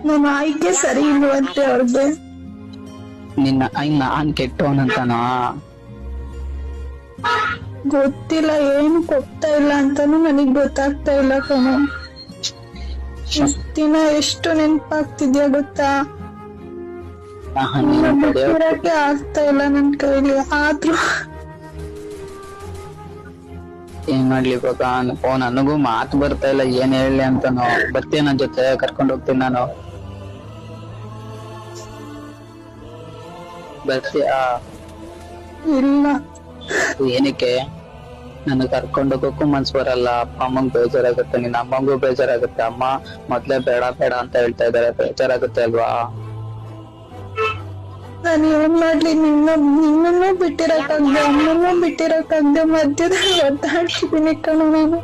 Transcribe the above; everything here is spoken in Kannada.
ನನ್ನ ಆಯ್ಕೆ ಸರಿ ಇಲ್ವಂತೆ ಅವ್ರಿಗೆ. ನಾನ್ ಕೆಟ್ಟವನಂತಾನ? ಗೊತ್ತಿಲ್ಲ, ಏನು ಕೊಡ್ತಾ ಇಲ್ಲ ಅಂತಾನು ನನಗ್ ಗೊತ್ತಾಗ್ತಾ ಇಲ್ಲ ಕಣೋ. ಇಷ್ಟ್ ದಿನ ಎಷ್ಟು ನೆನ್ಪಾಗ್ತಿದ್ಯಾ ಗೊತ್ತಾ? ಬಿಟ್ಟಿರಕ್ಕೆ ಆಗ್ತಾ ಇಲ್ಲ ನನ್ ಕೈಲಿ. ಆದ್ರೂ ಏನ್ ಮಾಡ್ಲಿ ಇವಾಗ? ನನಗೂ ಮಾತು ಬರ್ತಾ ಇಲ್ಲ, ಏನ್ ಹೇಳಿ ಅಂತಾನು. ಬರ್ತೀಯ ನನ್ ಜೊತೆ? ಕರ್ಕೊಂಡ್ ಹೋಗ್ತೀನಿ ನಾನು. ಬರ್ತೀಯಾ? ಇಲ್ಲ. ಏನಕ್ಕೆ? ನನಗ್ ಕರ್ಕೊಂಡ್ ಹೋಗಕ್ಕೂ ಮನ್ಸ್ ಬರಲ್ಲ. ಅಪ್ಪ ಅಮ್ಮಂಗ್ ಬೇಜಾರಾಗುತ್ತೆ, ನಿನ್ನ ಅಮ್ಮಂಗೂ ಬೇಜಾರಾಗುತ್ತೆ. ಅಮ್ಮ ಮೊದ್ಲೇ ಬೇಡ ಬೇಡ ಅಂತ ಹೇಳ್ತಾ ಇದಾರೆ, ಬೇಜಾರಾಗುತ್ತೆ ಅಲ್ವಾ? ನಾನು ಏನ್ ಮಾಡ್ಲಿ? ನಿನ್ನೂ ಬಿಟ್ಟಿರಕ್ಕಾಗ್ದೆ, ಅಮ್ಮನೂ ಬಿಟ್ಟಿರಕ್ಕಾಗ್ದೆ, ಮಧ್ಯದಲ್ಲಿ ಒದ್ದಾಡ್ತಿದ್ದೀನಿ ಕಣೋ ನಾನು.